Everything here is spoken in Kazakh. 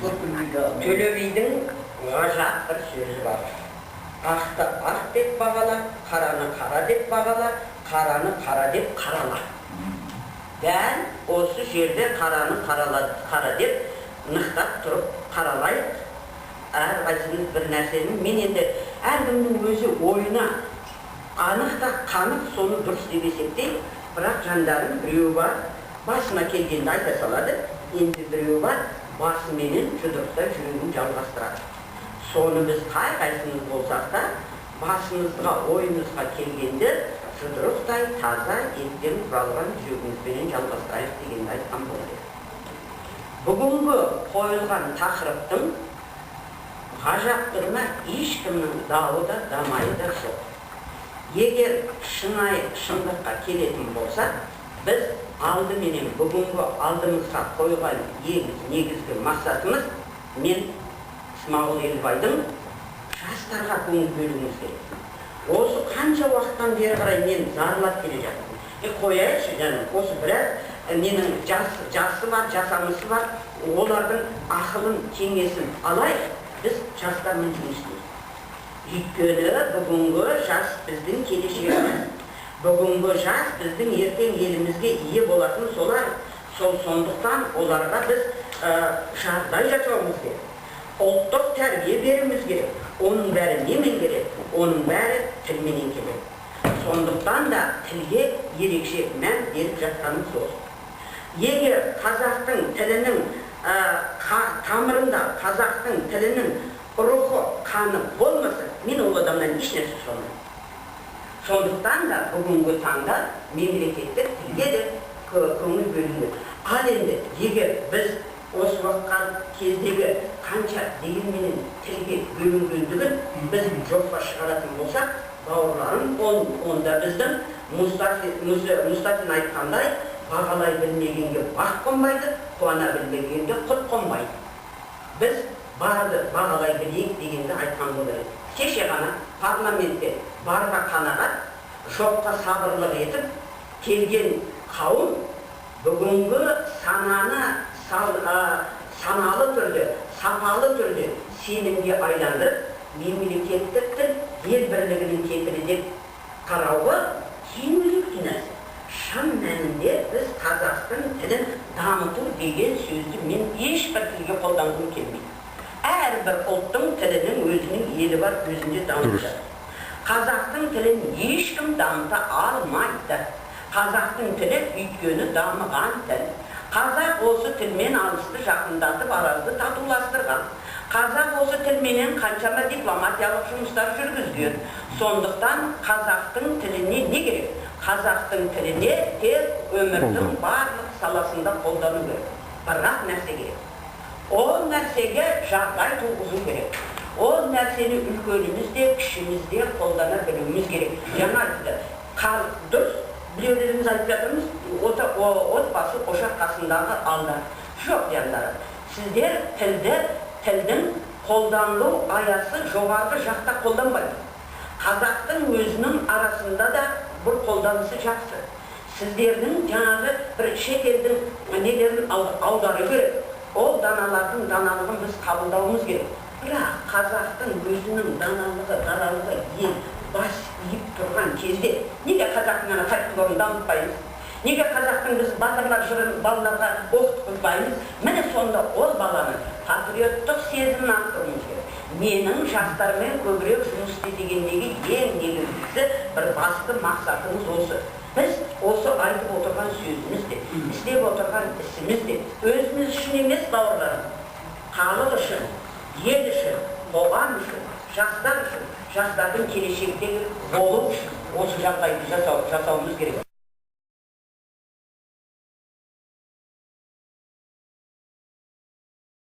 Төле бидің ғажап бір сөзі бар. Ақты ақ деп бағала, қараны қара деп бағала, қараны қара деп қарала. Дәл осы жерде қараны қара деп нықтап тұрып қаралайық. Әрқайсымыз бір нәрсені, мен енді әркімнің өзі ойына анық та қанық соны дұрыс деп есептеймін. Бірақ жандарым біреу бар, басына келгенде айта салады, енді біреу бар, басыменен жұдырықтай жүрегін жалғастырады. Соны біз қай-қайсымыз болсақ та, басымызға, ойымызға келгенде жұдырықтай таза еттен құралған жүрегімізбенен жалғастырайық дегенді айтқан болды. Бүгінгі қойылған тақырыптың ғажаптығына ешкімнің дауы да дамайы да жоқ. Егер шынайы шындыққа келетін болса, біз алдыменен бүгінгі алдымызға қойған негізгі мақсатымыз мен Смағұл Елубайдың жастарға көңіл бөлуіміз керек. Осы қанша уақыттан бері қарай мен зарлап келе жатырмын. Қояйықшы жаным, осы біраз менің жасы бар, жасамысы бар, олардың ақылын, кеңесін алайық, біз жастармен жұмыс істейміз. Өйткені бүгінгі жас біздің келешегіміз. Бүгінгі жас біздің ертең елімізге ие болатын солар. Сондықтан оларға біз жағдай жасауымыз керек. Ұлттық тәрбие беруіміз керек. Оның бәрі немен керек? Оның бәрі тілменен келеді. Сондықтан да тілге ерекше мән беріп жатқанымыз осы. Егер қазақтың тілінің тамырында, қазақтың тілінің рухы, қаны болмаса, мен ол адамнан еш нәрсе сұрамаймын. Сондықтан да бүгінгі таңда мемлекеттік тілге де көңіл бөлінеді. Ал енді егер біз осы уақытқа кездегі қанша дегенменен тілге бөлінгендігін біз жоққа шығаратын болсақ, бауырларым, онда біздің Мұстафин айтқандай, бағалай білмегенге бақ қонбайды, қуана білмегенге құт қонбайды. Біз барды бағалай білейік дегенді айтқан болар еді. Кеше ғана парламентте барға қанағат, жоққа сабырлық етіп, келген қауым бүгінгі саналы түрде, сапалы түрде сенімге айландырып, мемлекеттік тіл ел бірлігінің кепілі деп қарауы жеңілдік нәрсе. Шын мәнінде біз қазақтың тілін дамыту деген сөзді мен ешбір тілге қолданғым келмейді. Әрбір ұлттың тілінің өзінің елі бар, өзінде дамытады. Қазақтың тілін ешкім дамыта алмайды. Қазақтың тілі өйткені дамыған тіл. Қазақ осы тілмен алысты жақындатып, аразды татуластырған. Қазақ осы тілменен қаншама дипломатиялық жұмыстар жүргізген. Сондықтан қазақтың тіліне не керек? Қазақтың тіліне тек өмірдің барлық саласында қолдану керек. Бірақ нәрсе керек. Ол нәрсеге жағдай туғызу керек. Ол нәрсені үлкеніміз де, кішіміз де қолдана білуіміз керек. Жаңа айтты, дұрыс біреулеріміз айтып жатырмыз, отбасы ошақ қасындағы алдар. Жоқ, яндар. Сіздер тілдің қолданылу аясы жоғарғы жақта қолданбайды. Қазақтың өзінің арасында да бұл қолданысы жақсы. Сіздердің жаңағы бір шетелдің нелерін аудару керек. Ол даналардың даналығын біз қабылдауымыз керек. Бірақ қазақтың өзінің даналығы ел бас иіп тұрған кезде неге қазақтың фольклорын дамытпаймыз? Неге қазақтың біз батырлар жырын балаларға оқытпаймыз? Міне сонда ол баланың патриоттық сезімін арттыруымыз керек. Менің жастармен көбірек жұмыс істегендегі ең негізгісі бір басты мақсатымыз осы. Біз осы айтып отырған сөзіміз де, істеп отырған ісіміз де өзіміз үшін емес, бауырларым, халық үшін, ел үшін, қоғам үшін, жастар үшін, жастардың келешектегі болу үшін осы жағдайды жасауымыз керек.